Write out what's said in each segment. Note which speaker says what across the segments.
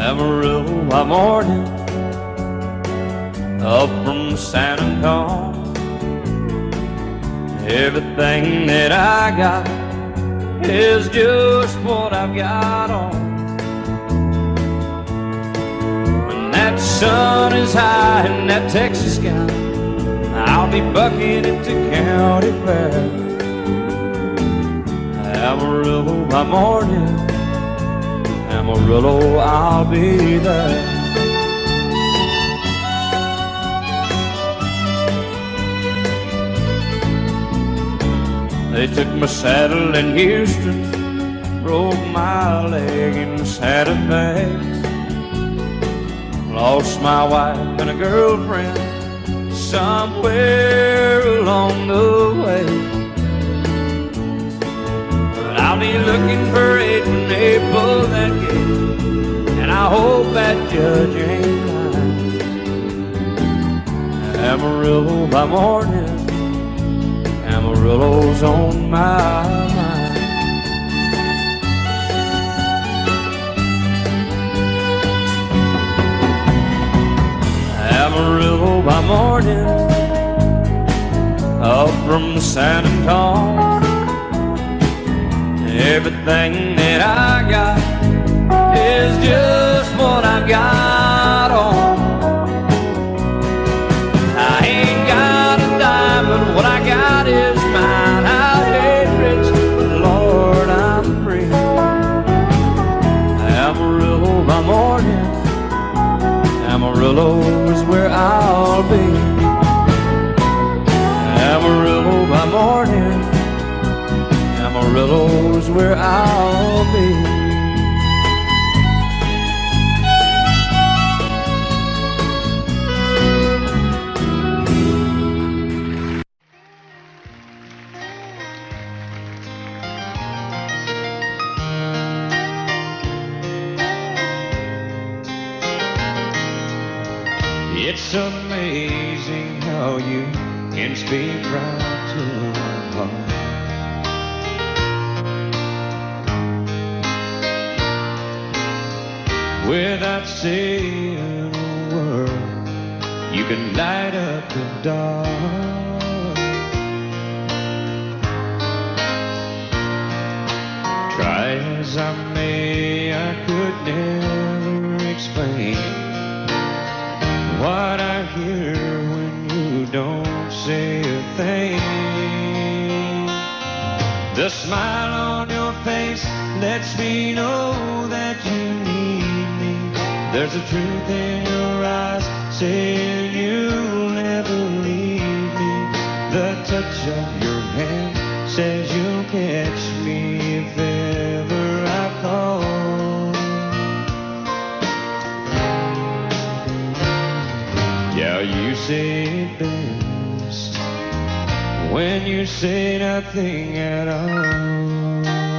Speaker 1: Amarillo by morning, up from San Antonio. Everything that I got is just what I've got on. When that sun is high in that Texas sky, I'll be bucking at the county fair. Amarillo by morning, Amarillo, I'll be there. They took my saddle in Houston, broke my leg in Santa Fe. Lost my wife and a girlfriend somewhere along the way. But I'll be looking for it when they pull that gate, and I hope that judge ain't lying. Amarillo by morning, Amarillo's on my mind. Amarillo by morning, up from San Antonio. Everything that I got is just what I've got on. I ain't got a dime, but what I got is mine. I ain't rich, but Lord, I'm free. Amarillo by morning, Amarillo is where I'll be. Amarillo by morning, Amarillo is where I'll be. It's amazing how you can speak right to my heart. Without saying a word, you can light up the dark. Try as I may, I could never explain what I hear when you don't say a thing. The smile on your face lets me know that you need me. There's a truth in your eyes saying you'll never leave me. The touch of your hand says you'll catch me if ever I call. Yeah, you say it best when you say nothing at all.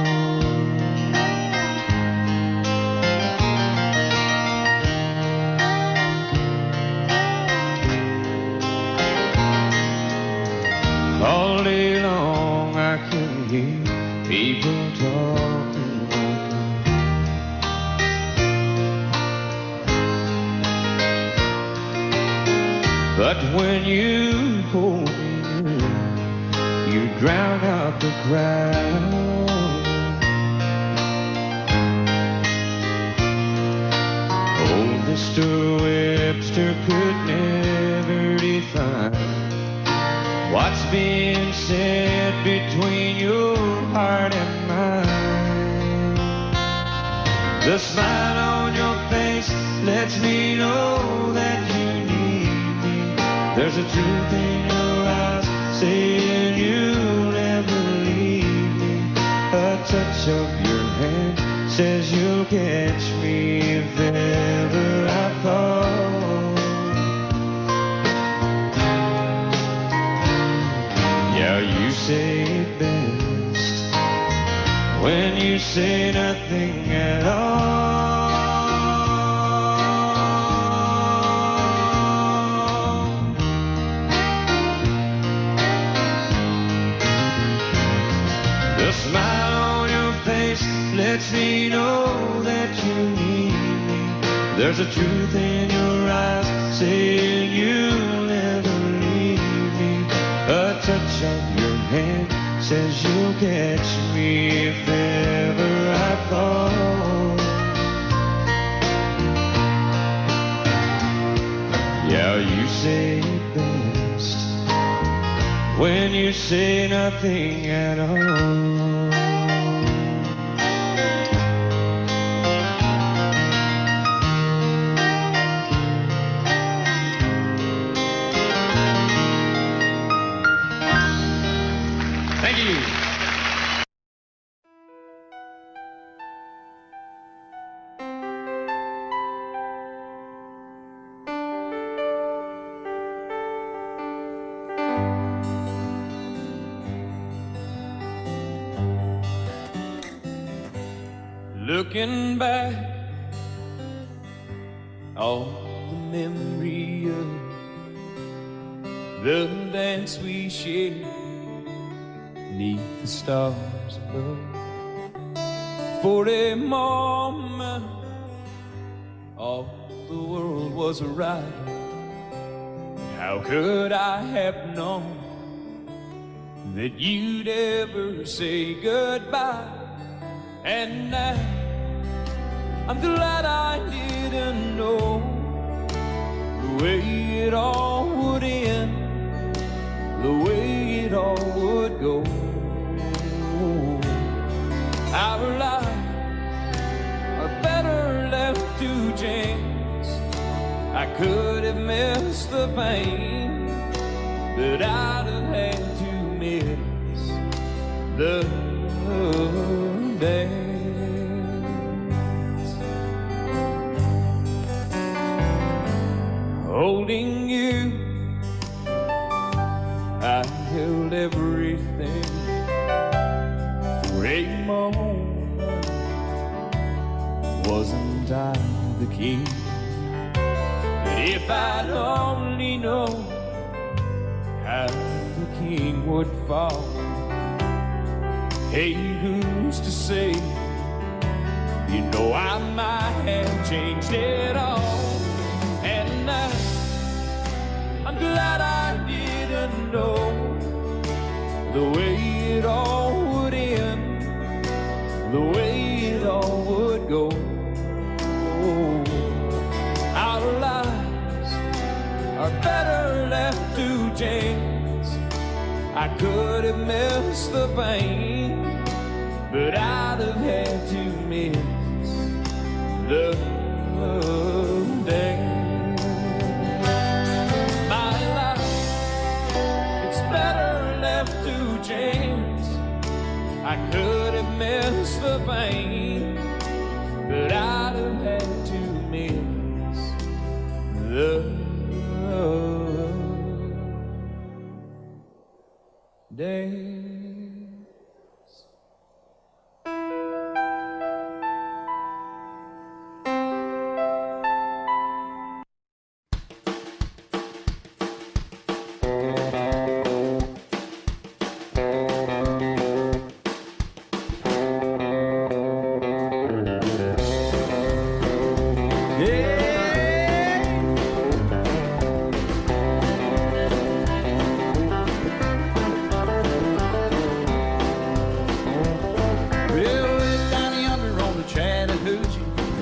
Speaker 1: All day long I can hear people talking like that. But when you hold me near, you drown out the crowd. Oh, Mr. Webster could never define what's being said between your heart and mine. The smile on your face lets me know that you need me. There's a truth in your eyes saying you'll never leave me. A touch of your hand says you'll catch me if ever I fall. Yeah, you say it best when you say nothing at all. The smile on your face lets me know that you need me. There's a truth in your eyes saying you'll never leave me. A touch of your hand says you'll catch me if ever I fall. Yeah, you say it best when you say nothing at all. Thank you. Looking back, all the memory of the dance we shared beneath the stars above. For a moment, all the world was right. How could I have known that you'd ever say goodbye? And now I'm glad I didn't know the way it all would end, the way it all would go. Our lives are better left to chance. I could have missed the pain, but I'd have had to miss the dance. Holding you, I held everything. For a moment, wasn't I the king? But if I'd only known how the king would fall, hey, who's to say? You know I might have changed it all. And I'm glad I didn't know the way it all would end, the way it all would go. Our lives are better left to chance. I could have missed the pain, but I'd have had to miss the dance. My life, it's better left to chance. I could have missed the pain, but I'd have had to miss the dance.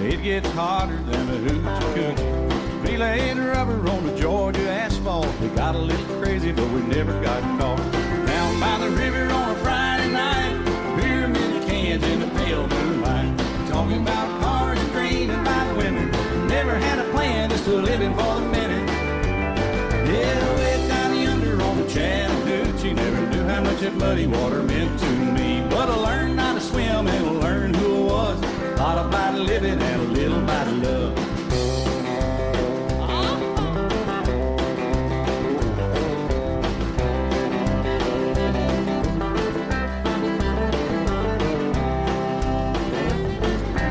Speaker 2: It gets hotter than a hoochie coochie. We laid rubber on the Georgia asphalt. We got a little crazy, but we never got caught. Down by the river on a Friday night, pyramid of cans in the pale moonlight. Talking about cars and dreaming about women. Never had a plan, just living for the minute. Yeah, way down yonder on the Chattahoochee. Never knew how much that muddy water meant to me. But I learned how to swim and I learned who I was. A lot about living and a little about love.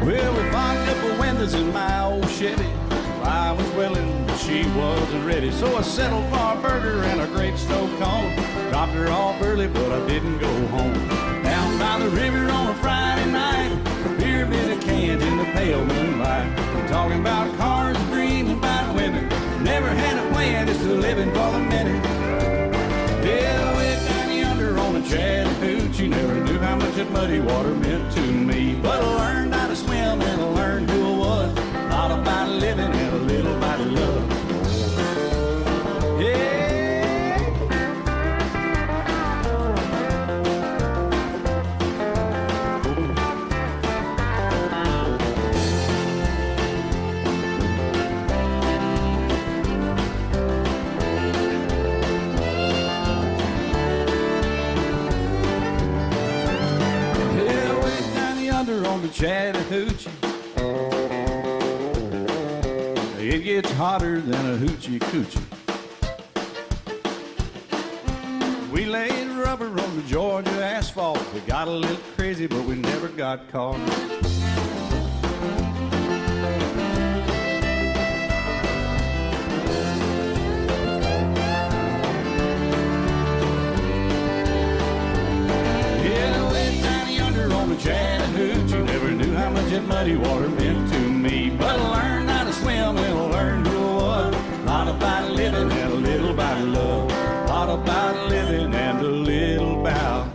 Speaker 2: Well, we fogged up the windows in my old Chevy. I was willing, but she wasn't ready. So I settled for a burger and a great snow cone. Dropped her off early, but I didn't go home. Down by the river on a Friday night, beer, bit of cans in the pale moonlight. Talking about cars swing, just a living for the minute. Yeah, way down yonder on the Chattahoochee, never knew how much that muddy water meant to me. But I learned how to swim and I learned who I was. A lot about living and a little about love. Yeah. On the Chattahoochee, it gets hotter than a hoochie coochie. We laid rubber on the Georgia asphalt. We got a little crazy, but we never got caught. Yeah, way down yonder on the Chattahoochee, never knew how much that muddy water meant to me. But I learned how to swim and I learned who I was. A lot about living and a little about love. A lot about living and a little about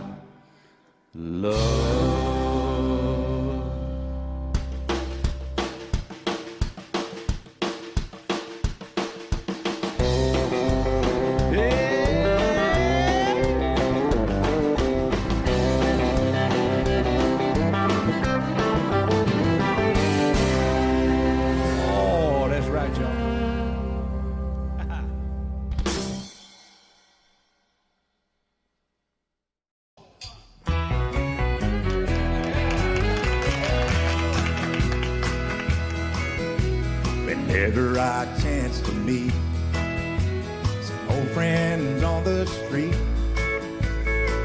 Speaker 2: love. Whenever I chance to meet some old friends on the street,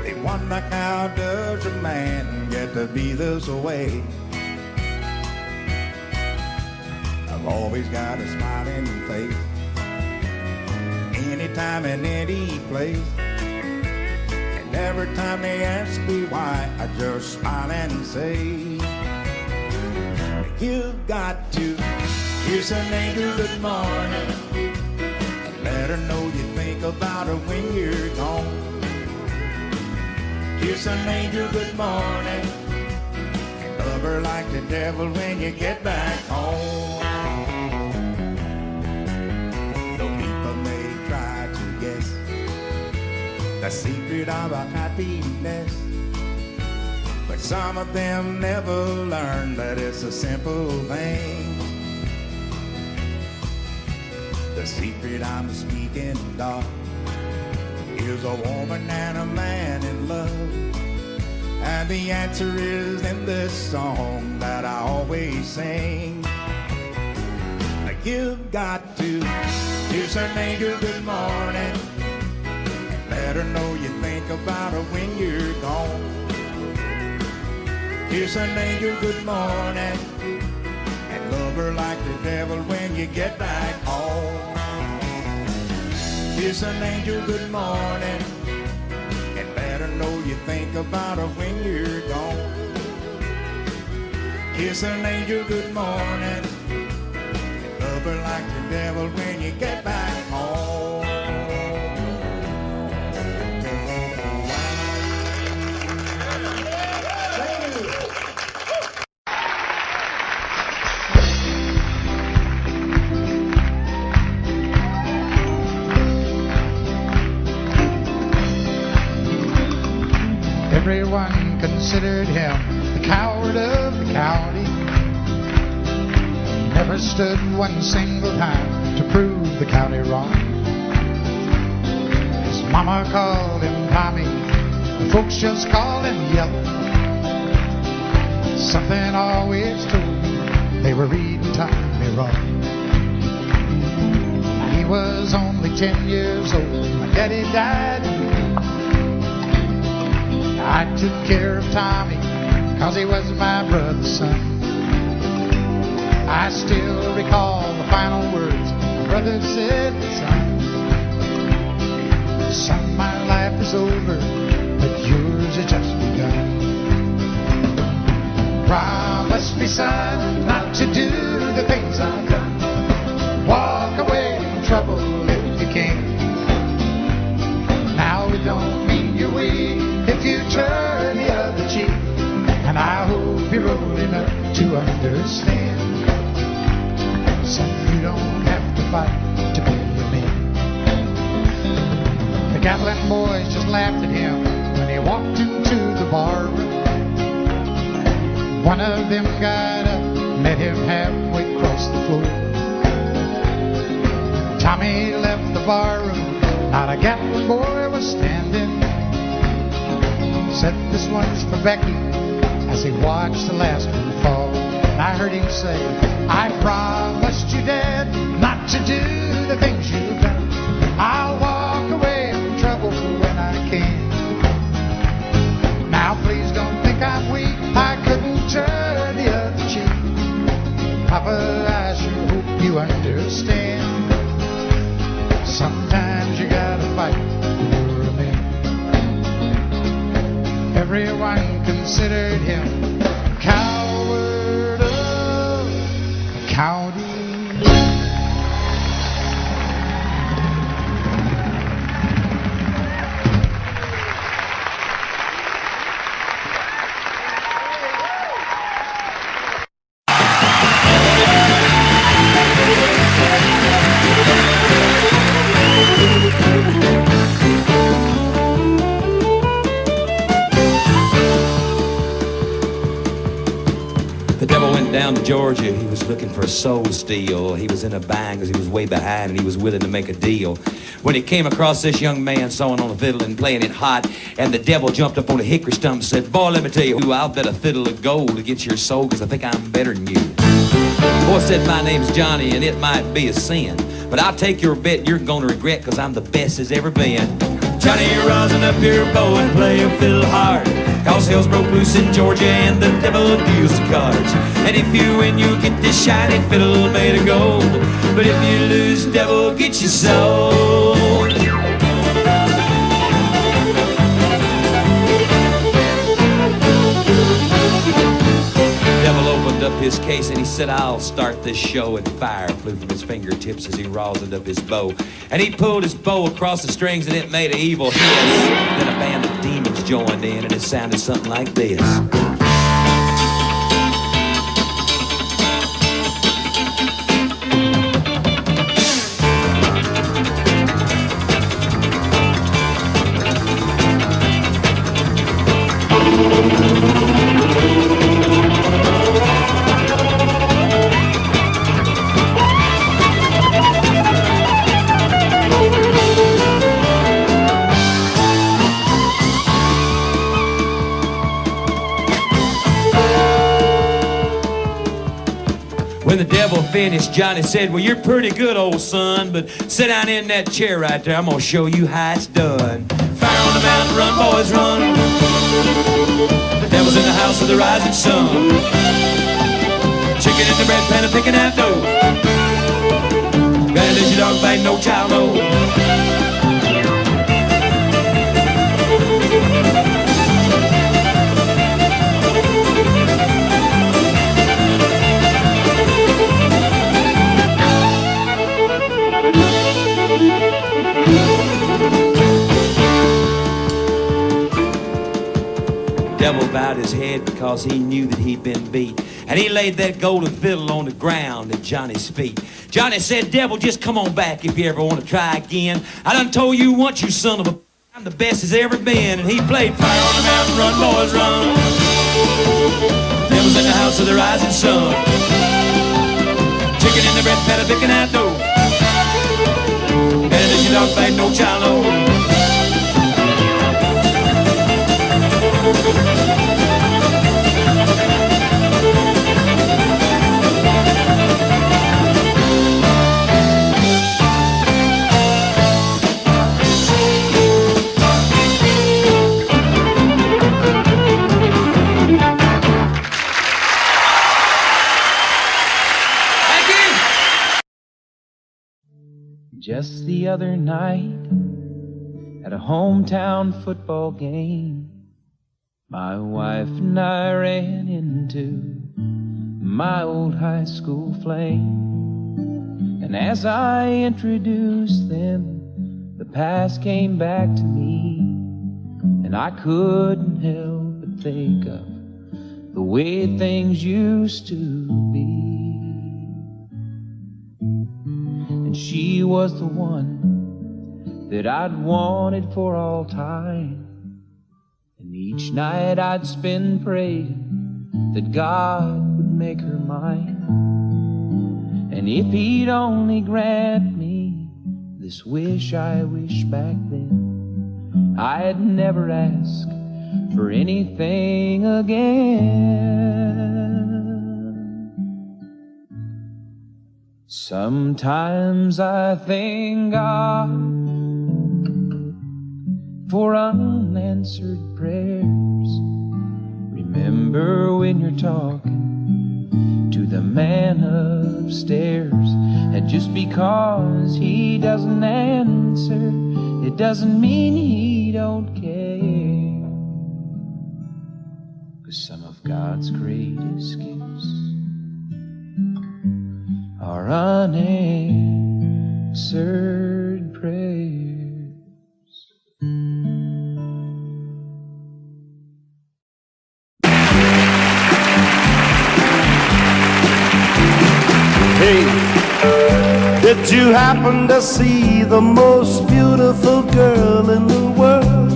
Speaker 2: they wonder how does a man get to be this way. I've always got a smiling face, anytime and any place. And every time they ask me why, I just smile and say, you've got to kiss an angel good morning and let her know you think about her when you're gone. Kiss an angel good morning and love her like the devil when you get back home. Though people may try to guess the secret of our happiness, but some of them never learn that it's a simple thing. The secret I'm speaking of is a woman and a man in love. And the answer is in this song that I always sing. You've got to kiss an angel good morning and let her know you think about her when you're gone. Kiss an angel good morning and love her like the devil when you get back home. Kiss an angel good morning and let her know you think about her when you're gone. Kiss an angel good morning and love her like the devil when you get back home.
Speaker 3: Everyone considered him the coward of the county. Never stood one single time to prove the county wrong. His mama called him Tommy, the folks just called him Yellow. Something always told me they were reading Tommy wrong. He was only 10 years old, my daddy died. I took care of Tommy, 'cause he was my brother's son. I still recall the final words my brother said, son, my life is over, but yours has just begun. Promise me, son, not to do the things I've done. Walk away from trouble if old enough to understand. Son, you don't have to fight to be a man. The gambling boys just laughed at him when he walked into the bar room. One of them got up, met him halfway across the floor. Tommy left the bar room, not a gambling boy was standing. Said, this one's for Becky, as he watched the last one fall. And I heard him say, I promised you, Dad, not to do the things you've done. I'll walk away from trouble when I can. Now please don't think I'm weak, I couldn't turn the other cheek. Papa, I sure hope you understand. Sometimes you gotta fight for a man. Everyone considered him coward of the county.
Speaker 4: Down to Georgia, he was looking for a soul steal. He was in a bind because he was way behind and he was willing to make a deal. When he came across this young man sawing on a fiddle and playing it hot, and the devil jumped up on a hickory stump and said, boy, let me tell you, I'll bet a fiddle of gold against your soul because I think I'm better than you. Boy said, my name's Johnny and it might be a sin, but I'll take your bet you're gonna regret because I'm the best as ever been. Johnny, rising up your bow and play a fiddle hard, cause hell's broke loose in Georgia and the devil deals the cards. And if you win, you get this shiny fiddle made of gold, but if you lose, devil get your soul. Devil opened up his case and he said, I'll start this show, and fire flew from his fingertips as he rosined up his bow. And he pulled his bow across the strings and it made an evil hiss. Then a band of demons joined in and it sounded something like this. When the devil finished, Johnny said, well, you're pretty good, old son, but sit down in that chair right there. I'm going to show you how it's done. Fire on the mountain, run, boys, run. The devil's in the house of the rising sun. Chicken in the bread pan and picking out dough. Gotta let your dog bite, no child, no. Devil bowed his head because he knew that he'd been beat, and he laid that golden fiddle on the ground at Johnny's feet. Johnny said, devil, just come on back if you ever want to try again. I done told you once, you son of a... I'm the best as ever been. And he played fire on the mountain, run, boys, run. Devil's in the house of the rising sun. Chicken in the bread pan, picking out dough. And as your dog bite, no child, no.
Speaker 1: Just the other night, at a hometown football game, my wife and I ran into my old high school flame. And as I introduced them, the past came back to me, and I couldn't help but think of the the way things used to be. And she was the one that I'd wanted for all time. And each night I'd spend praying that God would make her mine. And if he'd only grant me this wish I wish back then, I'd never ask for anything again. Sometimes I thank God for unanswered prayers. Remember when you're talking to the man upstairs, and just because he doesn't answer, it doesn't mean he don't care. 'Cause some of God's greatest gifts are unanswered prayers.
Speaker 5: Hey, did you happen to see the most beautiful girl in the world?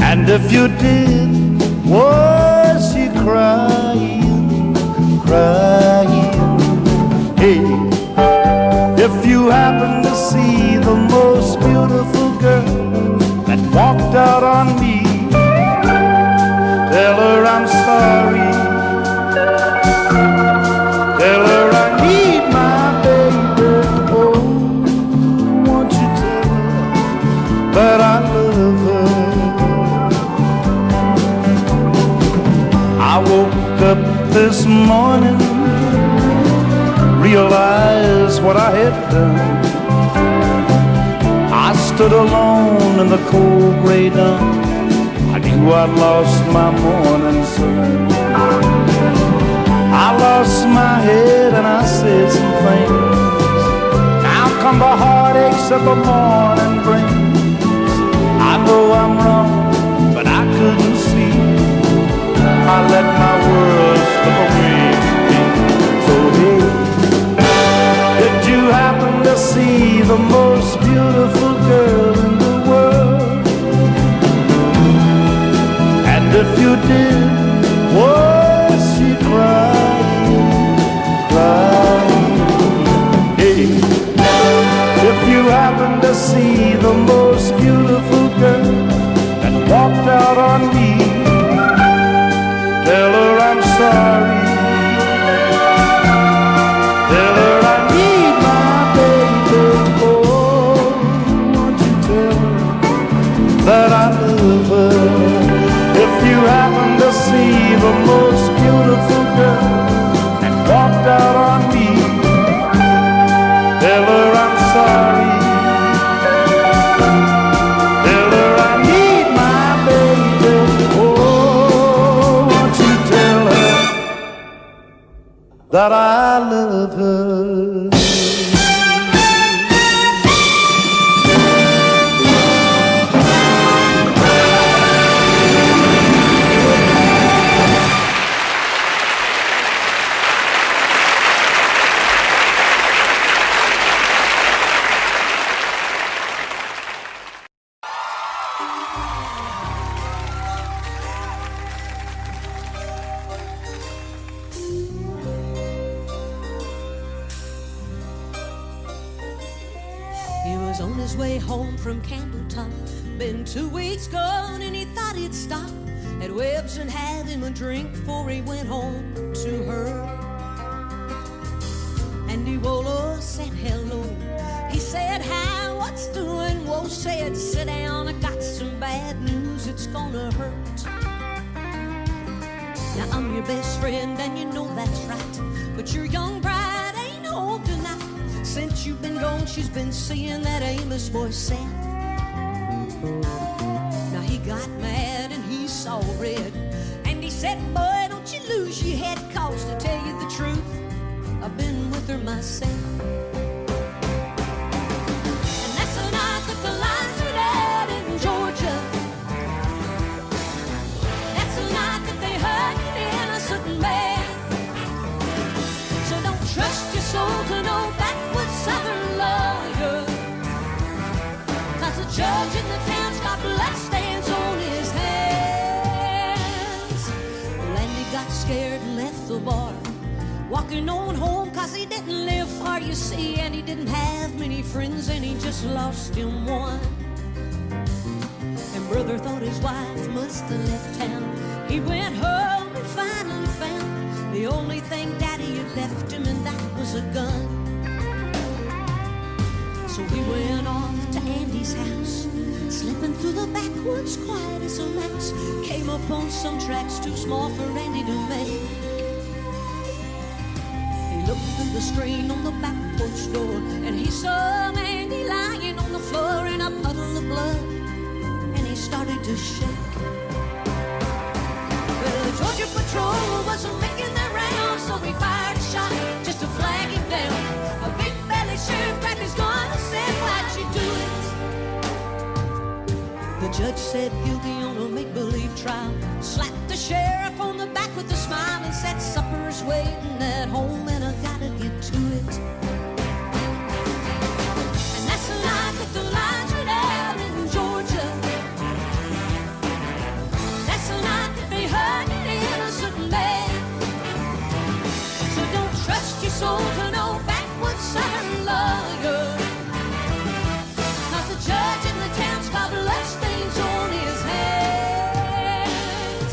Speaker 5: And if you did, was she crying, crying? Hey, if you happen to see the most beautiful girl that walked out on me, tell her I'm sorry. Tell her I need my baby. Oh, won't you tell her that I love her? I woke up this morning, realized what I had done. I stood alone in the cold gray dawn. I knew I'd lost my morning sun. I lost my head and I said some things. Now come the heartaches that the morning brings. I know I'm wrong, but I couldn't see. I let my world slip away from me. So hey, did you happen to see the most beautiful girl in the world? And if you did, was she crying, crying? Hey, if you happen to see the most beautiful girl that walked out on me, tell her I'm sorry. Tell her I need my baby. Oh, won't you tell her that I love her? If you happen to see the most beautiful girl that walked out on me, tell her I'm sorry. Tell her I need my baby. Oh, won't you tell her that I love her?
Speaker 6: He was on his way home from Campbellton. Been 2 weeks gone and he thought he'd stop at Webb's and have him a drink before he went home to her. And he Wolo said hello. He said, hi, what's doing? Wo said, sit down, I got some bad news, it's gonna hurt. Now I'm your best friend and you know that's right, but your young bride ain't home tonight. Since you've been gone, she's been seeing that Amos boy Sam. Now he got mad and he saw red, and he said, boy, don't you lose your head, cause to tell you the truth, I've been with her myself. And that's the night that the lights went out in Georgia. That's the walking on home, 'cause he didn't live far, you see, and he didn't have many friends, and he just lost him one. And brother thought his wife must have left town. He went home and finally found the only thing daddy had left him, and that was a gun. So he went off to Andy's house, slipping through the backwoods quiet as a mouse. Came upon some tracks too small for Andy to make. He looked through the screen on the back porch door, and he saw Andy lying on the floor in a puddle of blood, and he started to shake. Well, the Georgia Patrol wasn't making their rounds, so he fired a shot just to flag him down. A big belly sheriff grabbed his gun and said, "Why'd you do it?" The judge said guilty on a make-believe trial, slapped the sheriff on the back with a smile, and said, "Supper's waiting at home and I gotta get to it." And that's the night that the lines went out in Georgia. That's the night that they hurt an innocent man. So don't trust your soul to no backwoods southern lawyer, 'cause the judge in the town's got bloodstains on his hands.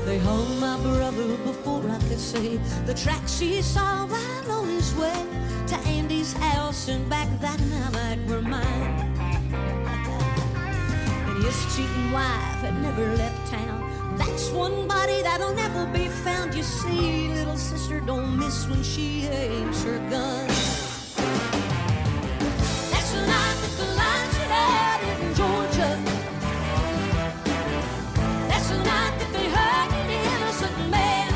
Speaker 6: They hung my brother before I could say the tracks he saw while on his way to Andy's house and back that night were mine. And his cheating wife had never left town. That's one body that'll never be found. You see, little sister don't miss when she aims her gun. That's the night that the lines went out in Georgia. That's the night that they hurt an innocent man.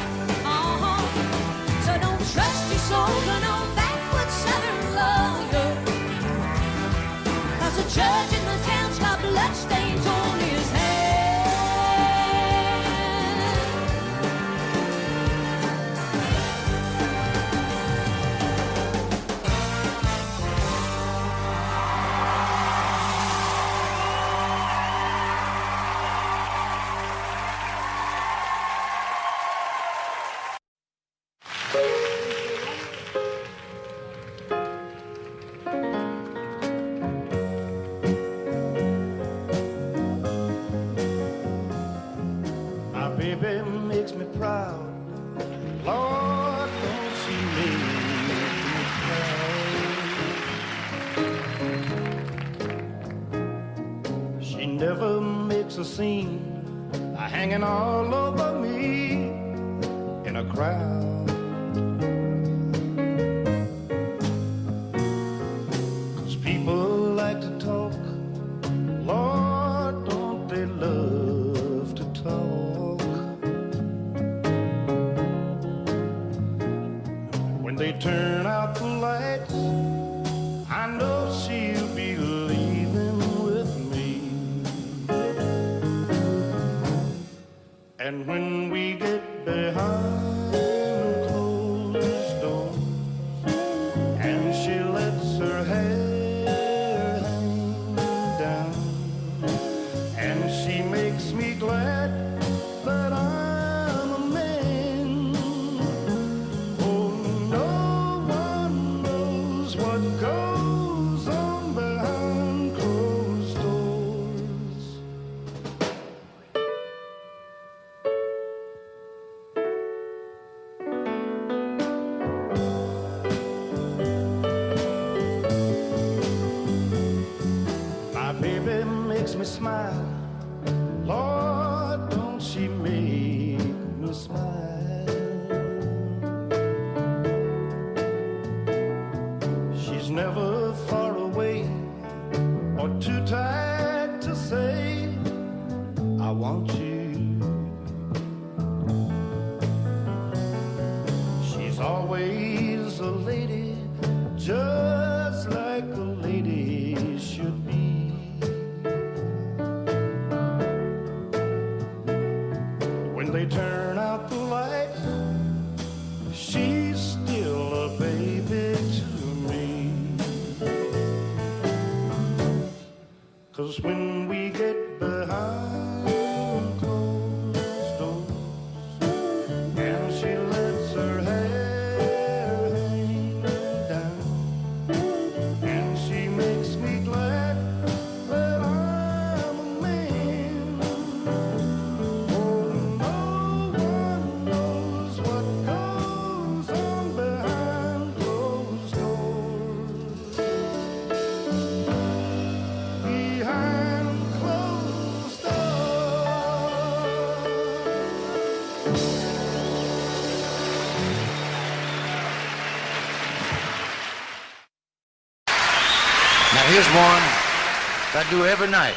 Speaker 6: So don't trust your soul to no backwoods southern lawyer, 'cause the judge in the town's got bloodstains on his hands.
Speaker 5: My baby makes me proud. Lord, don't she make me proud. She never makes a scene, hanging all over me in a crowd. 'Cause people like to talk. Lord, don't they love to talk. When they turn out the lights, I know she'll be leaving with me. And when we get behind closed doors, and she lets her hair hang down, and she makes me glad that I'm a man. Oh, no one knows what goes on behind closed doors. My baby makes me smile. Lord, don't she make me smile. She's never far away or too tired to say, "I want you." She's always a lady, just like a lady should be. When they turn out the lights, she's still a baby to me. 'Cause when we get behind closed doors, and she lets her hair
Speaker 7: Here's one that I do every night.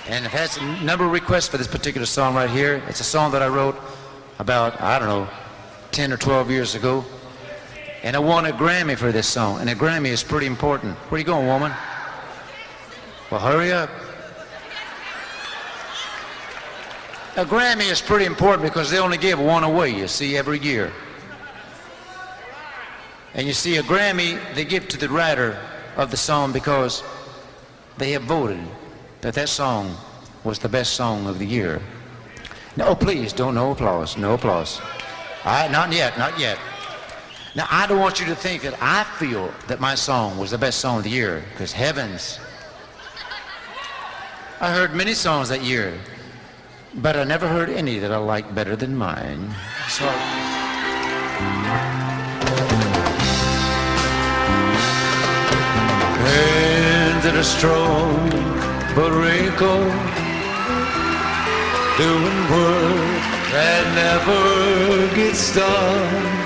Speaker 7: And I've had a number of requests for this particular song right here. It's a song that I wrote about, I don't know, 10 or 12 years ago. And I won a Grammy for this song. And a Grammy is pretty important. Where you going, woman? Well, hurry up. A Grammy is pretty important because they only give one away, you see, every year. And you see, a Grammy, they give to the writer of the song because they have voted that that song was the best song of the year. No, please, no applause, no applause. All right, not yet, not yet. Now, I don't want you to think that I feel that my song was the best song of the year, because heavens, I heard many songs that year, but I never heard any that I liked better than mine. So, hands that are strong but wrinkled, doing work that never gets done.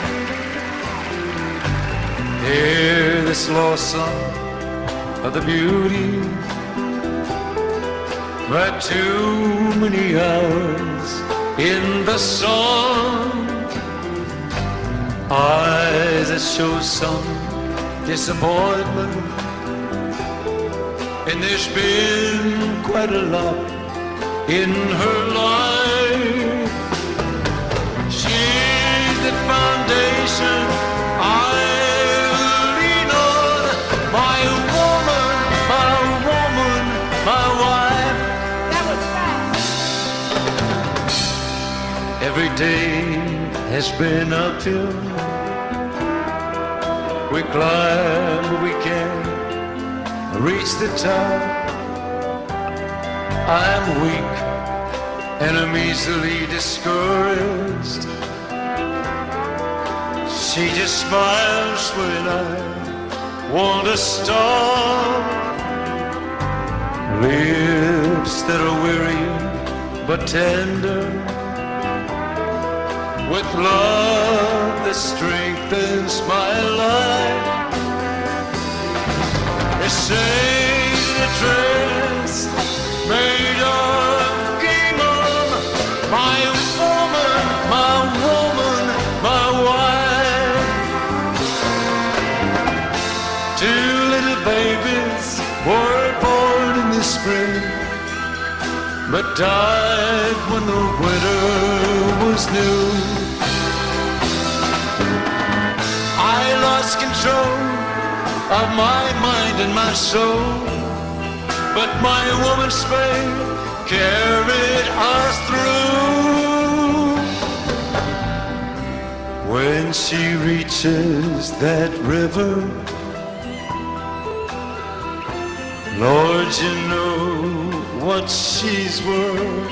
Speaker 7: Hear the slow song of the beauty, but too many hours in the sun. Eyes that show some disappointment, and there's been quite a lot in her life. She's the foundation I lean on, my woman, my wife. That was fast. Every day has been uphill. We climb, but we can't reach the top. I'm weak and I'm easily discouraged. She just smiles when I want to stop. Lips that are weary but tender, with love that strengthens my life. They say the dress made of gingham, my woman, my wife. Two little babies were born in the spring, but died when the winter was new. I lost control of my mind and my soul, but my woman's faith carried us through. When she reaches that river, Lord, you know what she's worth.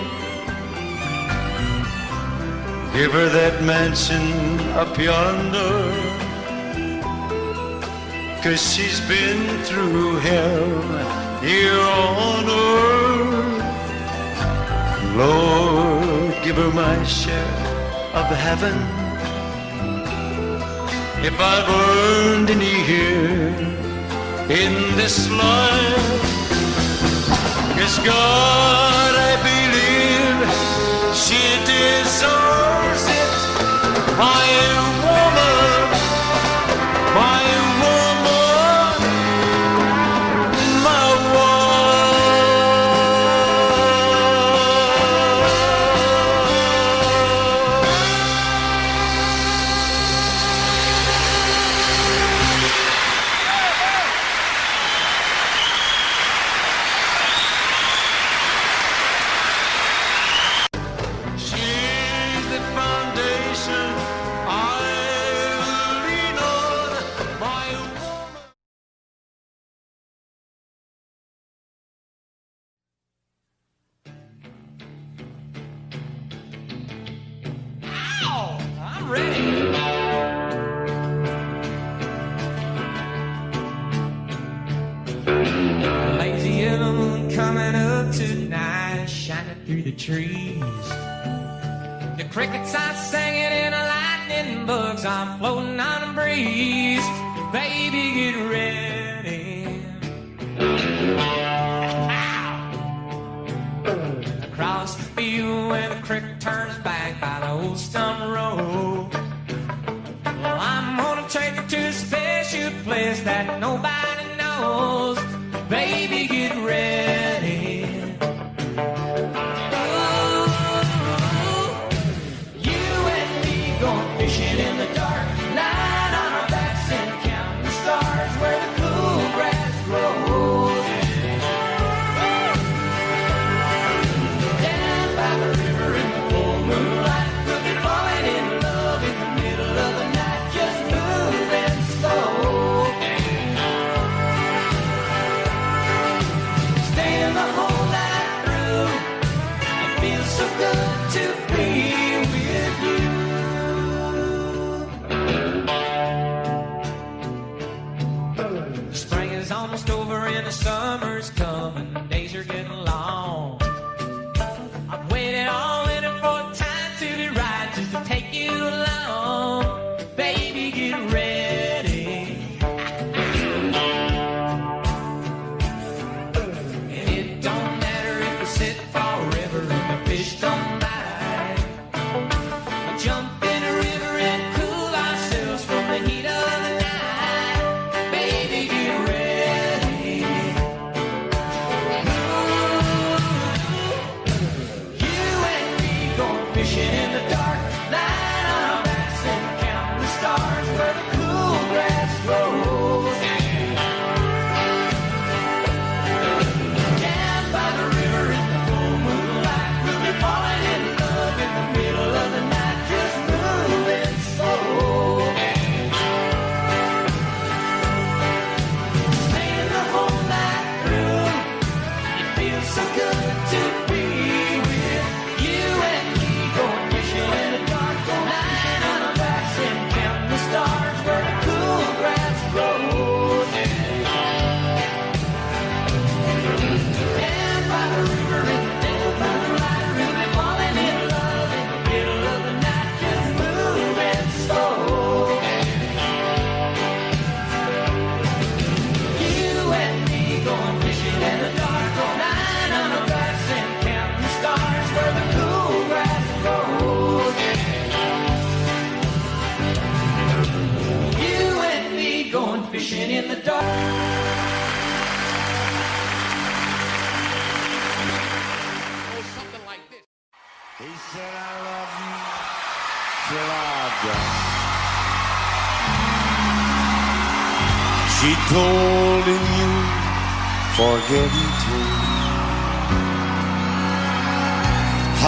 Speaker 7: Give her that mansion up yonder, 'cause she's been through hell here on earth. Lord, give her my share of heaven, if I've earned any here in this life. 'Cause God, I believe she deserves it. My woman, my woman, my she's the foundation I lean on, my woman.
Speaker 8: I'm ready. Lazy yellow moon coming up tonight, shining through the trees. The crickets are singing and the lightning bugs are floating on the breeze. Baby, get ready. over and the summer's coming. Days are getting long. I'm waiting all in it for a time to be right, just to take you along. Baby, get ready. And it don't matter if we sit forever and the fish don't bite. We jump in the river and cool ourselves from the heat of the night. Baby, get ready. You and me going fishing in the dark, lying on our backs and counting the stars where the cool grass grows. Down by the river in the full moonlight, we'll be falling in love in the middle of the night, just moving slow. Staying the whole night through, it feels so good to be with you and me, going fishing in the dark, lying on our backs and counting the stars where the cool grass grows. Down by the river in the full moonlight, we'll be falling in love in the middle of the night, just moving slow. You and me going fishing in the dark, lying on our backs and counting the stars where the cool grass grows. You and me going fishing in the dark.
Speaker 5: He said, I love you till I die. She told him you forget me too. I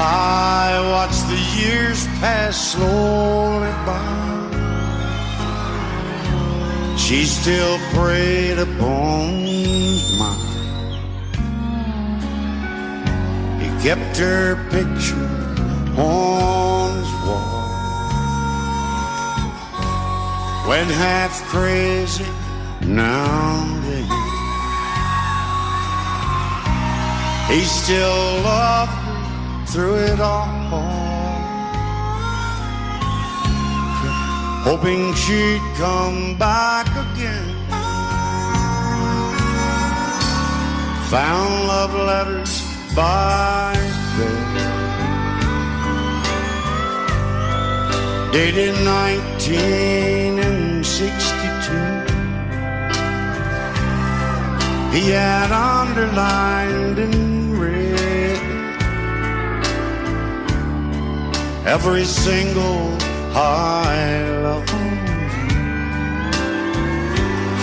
Speaker 5: watched the years pass slowly by. She still preyed upon his mind. He kept her picture on his wall. Went half crazy now and then. He still loved her through it all, hoping she'd come back again. Found love letters by his bed, dated 1962. He had underlined in red every single I love you.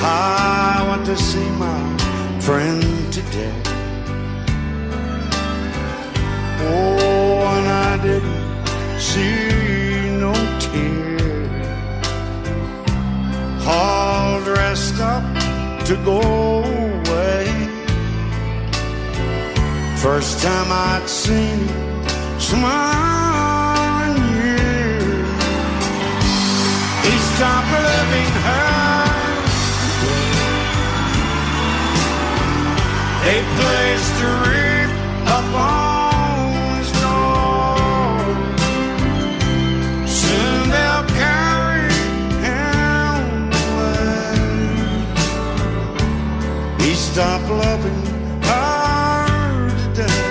Speaker 5: I want to see my friend today. Oh, and I didn't see no tear. All dressed up to go away. First time I'd seen him smile in years. He stopped loving her. They placed a wreath up on his door. Soon they'll carry him away. He stopped loving her today.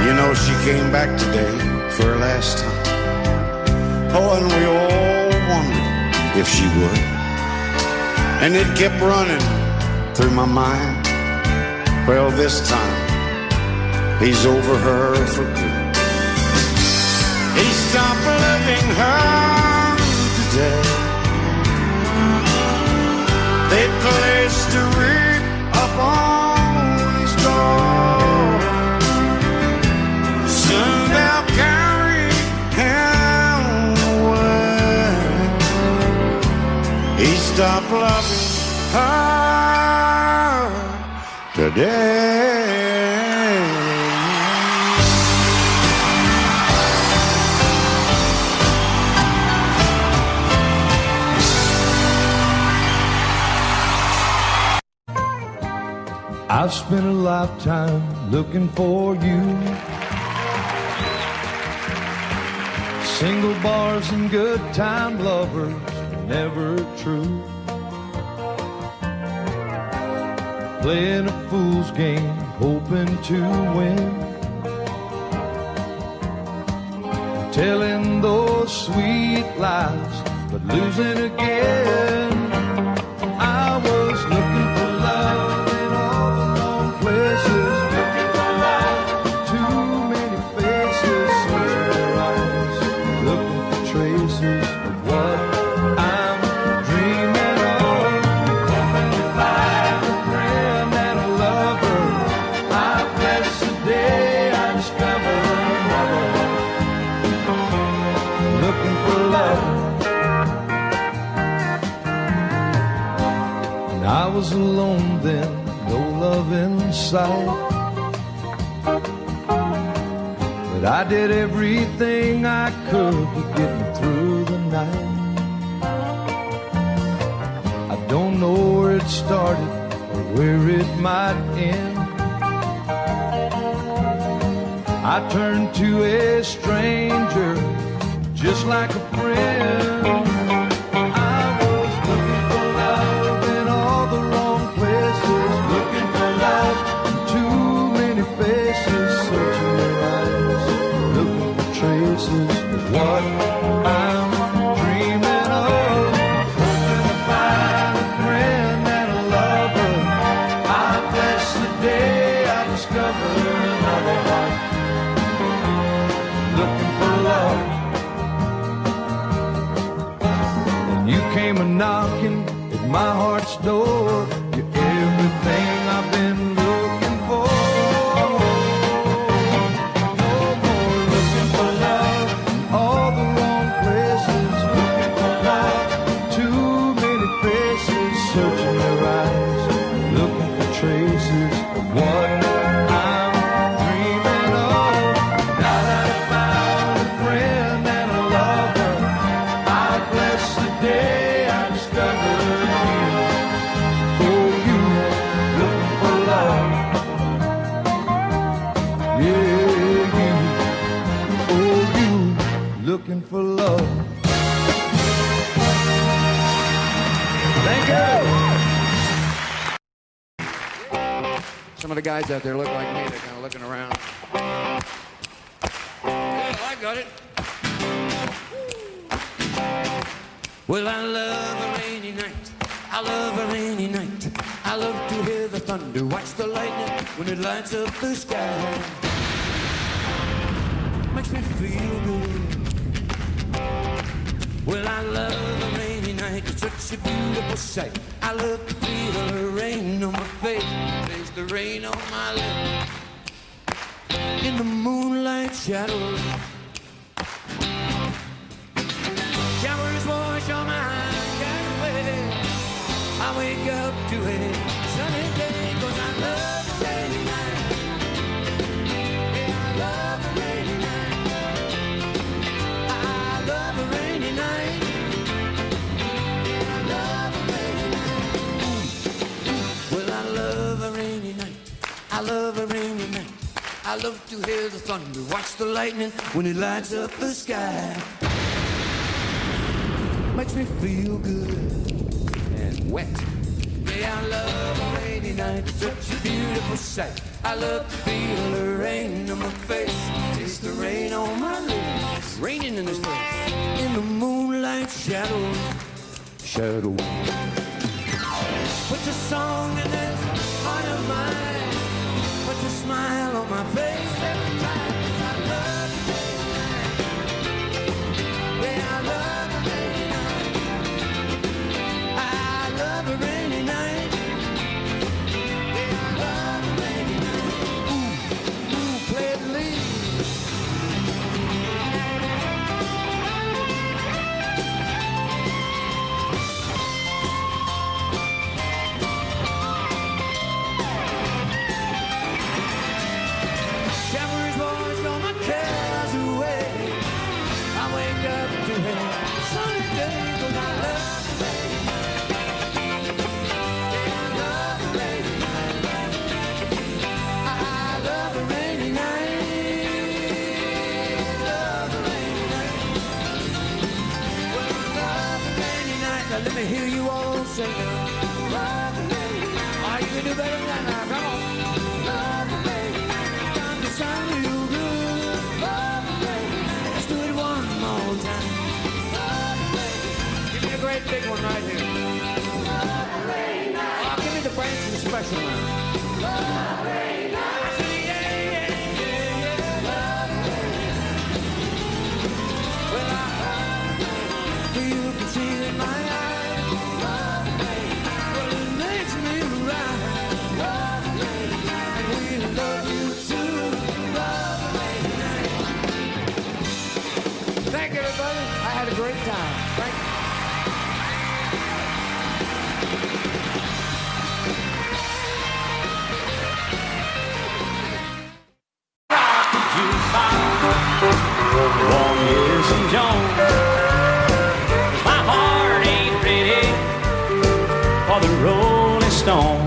Speaker 5: You know, she came back today for her last time. Oh, and we all wondered if she would. And it kept running through my mind. Well, this time, he's over her for good. He stopped loving her today. They placed a wreath up on his door. Soon they'll carry him away. He stopped loving her today.
Speaker 1: I've spent a lifetime looking for you. Single bars and good time lovers were never true. Playing a fool's game, hoping to win. Telling those sweet lies, but losing again. I was looking for love in all the wrong places. Looking for love, too many faces, searching their eyes, looking for traces of what I'm dreaming of. Hoping to find a friend and a lover. I bless the day I discover another one. Looking for love. And I was alone then, no love in sight. But I did everything I could to get me through the night. I don't know where it started or where it might end. I turned to a stranger just like a friend. I was looking for love in all the wrong places. Looking for love in too many faces, searching their eyes, looking for traces of what I'm dreaming of. Hoping to find a friend and a lover. I bless the day I discovered another one. Looking for love. You came a-knocking at my heart's door. You're everything I've been looking for. No more looking for love in all the wrong places. Looking for love, too many faces, searching their eyes, looking for traces of what I'm dreaming of. Now that I found a friend and a lover, I bless the day I discovered you. Oh, you looking for love. Yeah, you. Oh, you looking for love. Thank you.
Speaker 9: Some of the guys out there look like me. They're kind of looking around. Yeah, I got it. Well, I love a rainy night. I love a rainy night. I love to hear the thunder, watch the lightning when it lights up the sky. Makes me feel good. Well, I love a rainy night. It's such a beautiful sight. I love to feel the rain on my face. There's the rain on my lips. In the moonlight shadows, showers wash all my cares away. I wake up to a sunny day, 'cause I love a rainy night. Yeah, I love a rainy night. I love a rainy night. Yeah, I love a rainy night. Well, I love a rainy night. I love a rainy night. I love to hear the thunder, watch the lightning when it lights up the sky. Makes me feel good and wet. Yeah, I love a rainy night. It's such a beautiful sight. I love to feel the rain on my face. Taste the rain on my lips. It's raining in this place. In the moonlight shadows, shadows. Put your song in this heart of mine. Put your smile on my face every time. 'Cause I love a rainy night. Yeah, I love a rainy night. I love a rainy night. Yeah, I love a rainy night. Ooh, ooh, play the lead. hear you all sing. Oh, you can do better than that now. Come on. Time to sound you good. Let's do it one more time. Give me a great big one right here. Oh, give me the Branson special now. You can see it in my eyes. Well, it makes me right. And we love you too. Thank you, everybody. I had a great time. Thank you.
Speaker 5: Won't hear some Jones. My heart ain't ready for the Rolling Stone.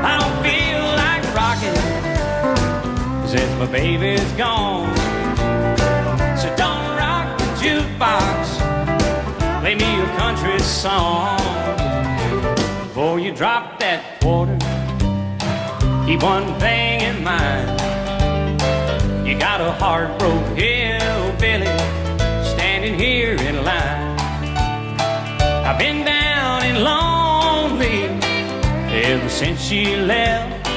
Speaker 5: I don't feel like rocking since my baby's gone. So don't rock the jukebox, play me a country song. Before you drop that quarter, keep one thing in mind. You got a heart-broke hillbilly standing here in line. I've been down and lonely ever since she left.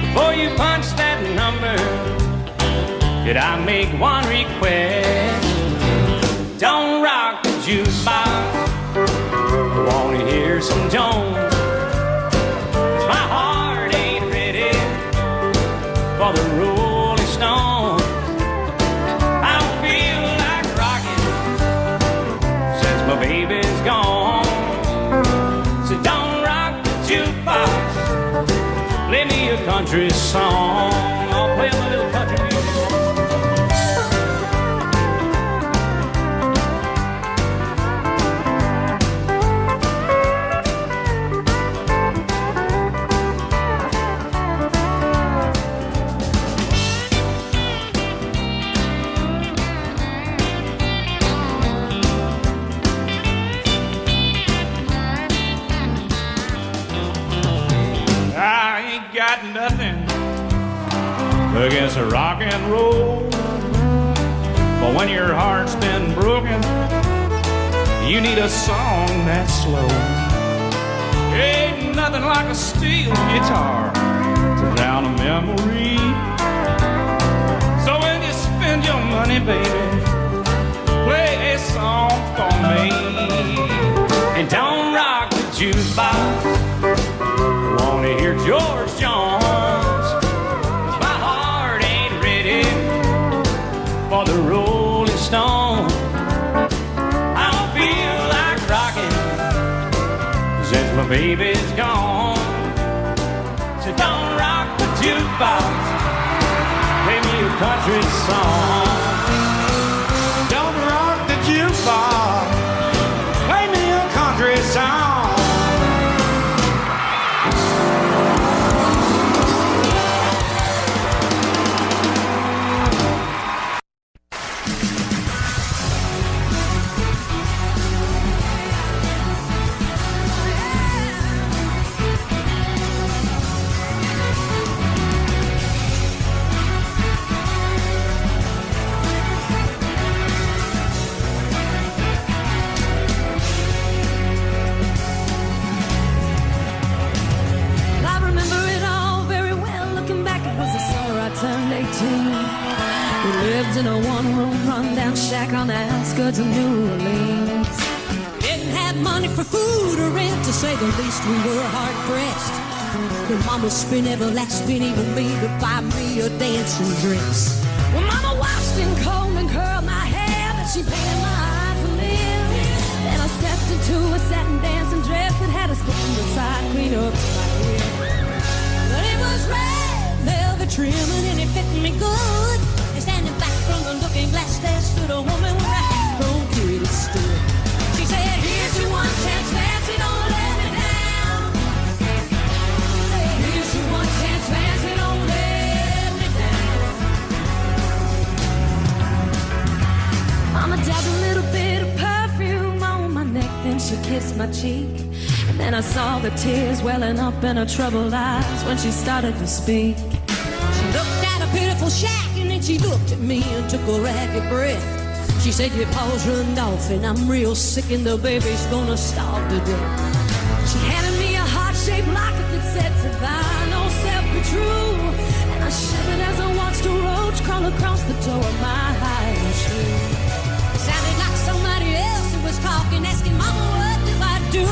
Speaker 5: Before you punch that number, did I make one request? Don't rock the jukebox, I wanna hear some Jones. My heart ain't ready for the Rolling Stone. I don't feel like rocking since my baby's gone. So don't rock the jukebox, play me a country song. I'll play my little country music. Got nothing against a rock and roll, but when your heart's been broken, you need a song that's slow. Ain't nothing like a steel guitar to drown a memory. So when you spend your money, baby, play a song for me. And don't rock the jukebox, wanna hear George Jones. My heart ain't ready for the Rolling Stone. I don't feel like rocking since my baby's gone. So don't rock the jukebox, play me a country song. Don't rock the jukebox, play me a country song.
Speaker 6: In a one-room rundown shack on the outskirts of New Orleans. Didn't have money for food or rent, to say the least. We were hard-pressed. When Mama spent every last penny for me to buy me a dancing dress. Well, Mama washed and combed and curled my hair, but she painted my eyes a little. Then I stepped into a satin dancing dress that had a skin beside clean up my hair. But it was red velvet trimming and it fit me good. And standing back from the looking glass, there stood a woman with a hat-grown period stood. She said, here's your one chance, fancy, don't let me down. Here's your one chance, fancy, don't let me down. Mama dabbed a little bit of perfume on my kissed my cheek. And then I saw the tears welling up in her troubled eyes when she started to speak. She looked at a beautiful shack and then she looked at me and took a ragged breath. She said, your paws runned off and I'm real sick and the baby's gonna starve to death. She handed me a heart-shaped locket that said, survive, no self, be true. And I shivered as I watched a roach crawl across the toe of my high shoe. It sounded like somebody else who was talking, asking, Mama, what do I do?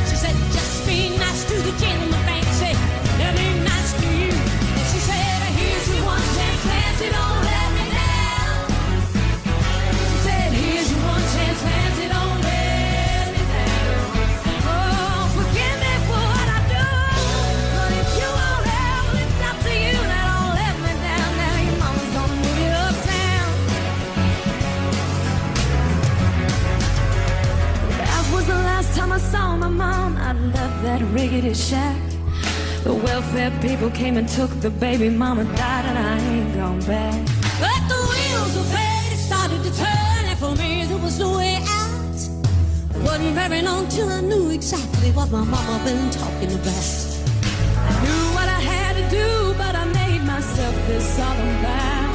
Speaker 6: She said, just be nice to the gentleman, fancy, they'll be nice to you. And she said, here's your one chance, fancy, don't let me down. She said, here's your one chance, fancy, don't let me down. Oh, forgive me for what I do, but if you won't help, it's up to you. Now don't let me down. Now your mama's gonna move you uptown. That was the last time I saw my mom. I left that rickety shack. The welfare people came and took the baby. Mama died and I ain't gone back. But the wheels of fate started to turn, and for me there was no way out. It wasn't very long till I knew exactly what my mama been talking about. I knew what I had to do, but I made myself this solemn vow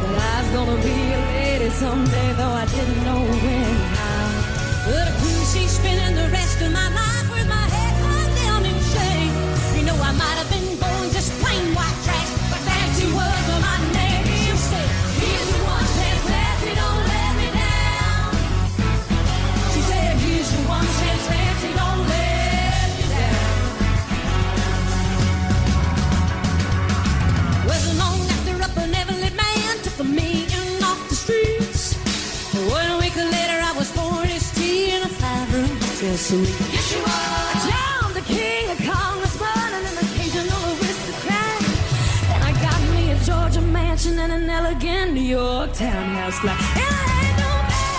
Speaker 6: that I was gonna be a lady someday, though I didn't know when and how. But a cruise she's spending the rest of my life with my head hung down in shame. You know I might have been born just plain white trash, but fancy was my name. She said, here's your one chance, fancy, don't let me down. She said, here's your one chance, fancy, don't let me down. Wasn't long after up an Everett man took me in off the streets. 1 week later I was born as tea in a 5-room hotel suite. Yes, you are. John the King, a congressman, and an occasional aristocrat. And I got me a Georgia mansion and an elegant New York townhouse flat. And I ain't no man.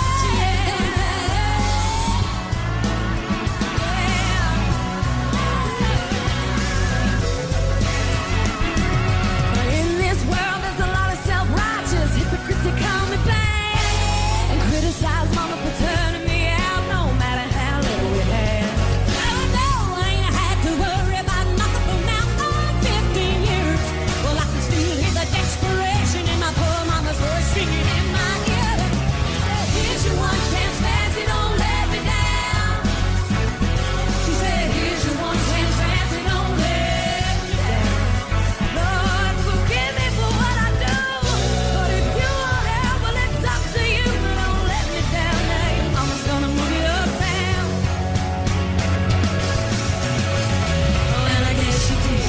Speaker 6: In this world there's a lot of self-righteous hypocrites that call me bad and criticize mama for turning me out no matter how little we had. Oh no, I ain't had to worry about nothing from now on 15 years. Well, I can still hear the desperation in my poor mama's voice singing in my ear. Here's your one chance, fancy, don't let me down. She said, here's your one chance, fancy, don't let me down. Lord, forgive me for what I do, but if you won't help, well, it's up to you. Don't let me down. Now your mama's gonna move you uptown. Oh, and I guess she did.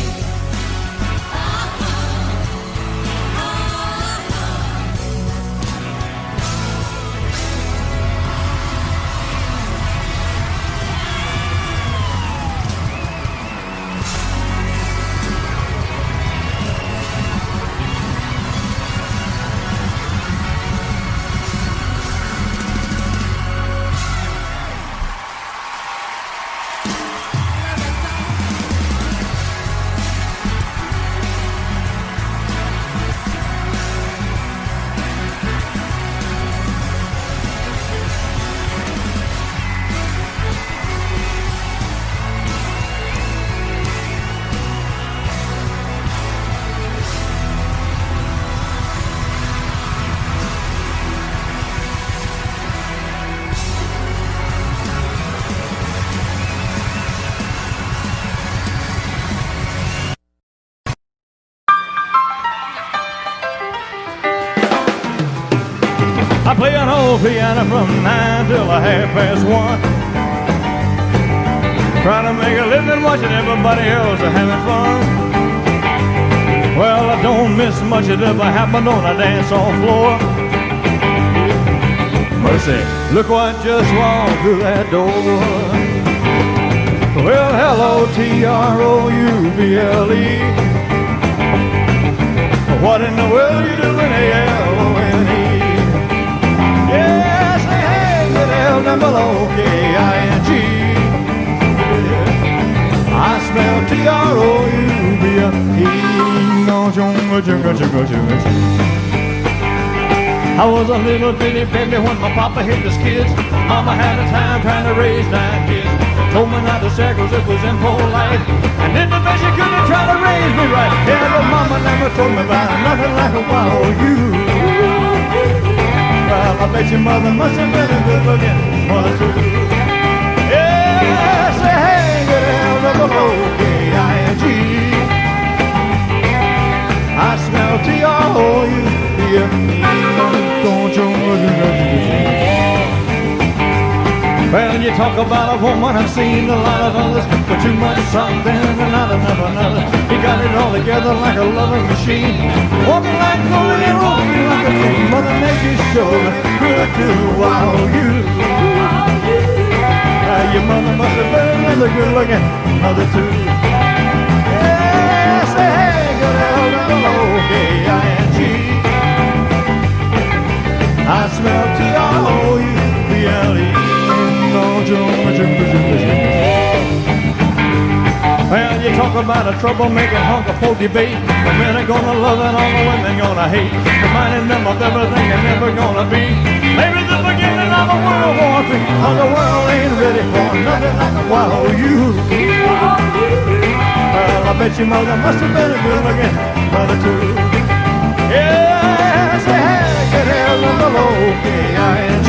Speaker 5: I play an old piano from 9 till 1:30. Trying to make a living watching everybody else having fun. Well, I don't miss much of it ever happened on a dance hall floor. Mercy, look what just walked through that door. Well, hello, Trouble. What in the world you doing, A-L-O-N-E? Yeah, say hey, get L down below, K-I-N-G. I smell Trouble.
Speaker 2: I was a little bitty baby when my papa hit his kids. Mama had a time trying to raise 9 kids. Told me not to share 'cause it was impolite. And in the bed she couldn't try to raise me right. Yeah, but mama never told me about nothing like a wild you. Well, I bet your mother must have been a good looking mother too. Yeah, say hey, good L-O-O-K-I-N-G. I smell T-R-O-U-B-E. Don't you well, you talk about a woman, I've seen a lot of others, but too much something and not enough another. You got it all together like a loving machine, walking like golden and walking like a king. Mother Nature's sure good to wow you. Your mother must have been another good looking mother too. Yeah, say hey, good L-O-O-K-I-N-G. I smell T-R-O-U-B-L-E. Well, you talk about a troublemaking hunk of folk debate. The men are gonna love and all the women gonna hate, reminding them of everything they're never gonna be. Maybe the beginning of a World War III, 'cause the world ain't ready for nothing like a wild you. Well, I bet your mother must have been a good looking mother too. Yeah, say hey, get L-O-O-K-I-N-G.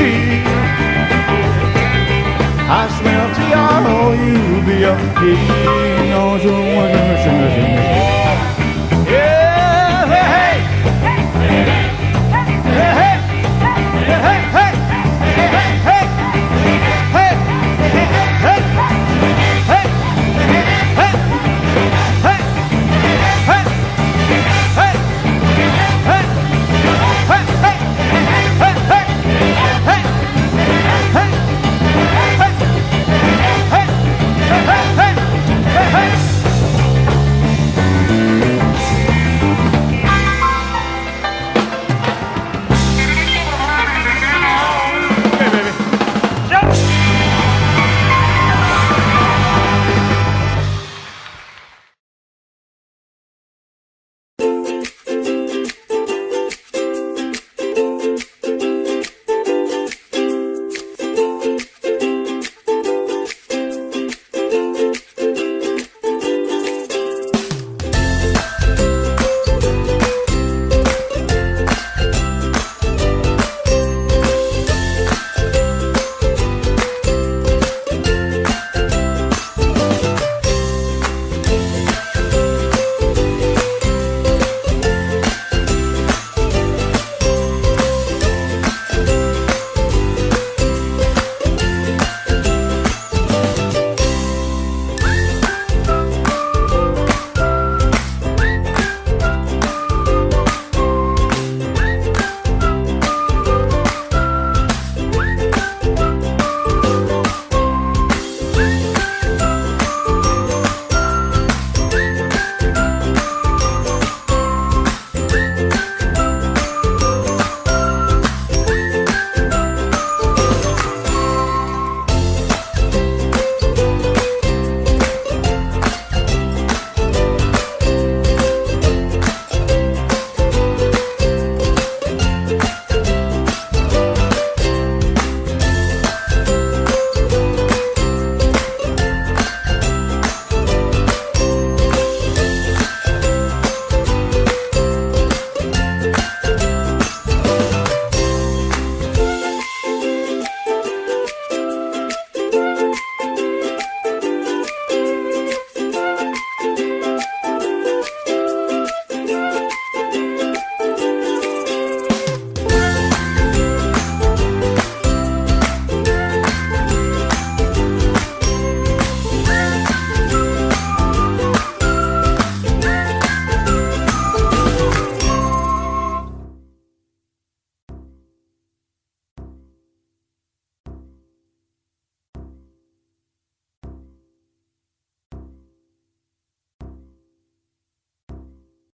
Speaker 2: I smell T-R-O-U-B-E.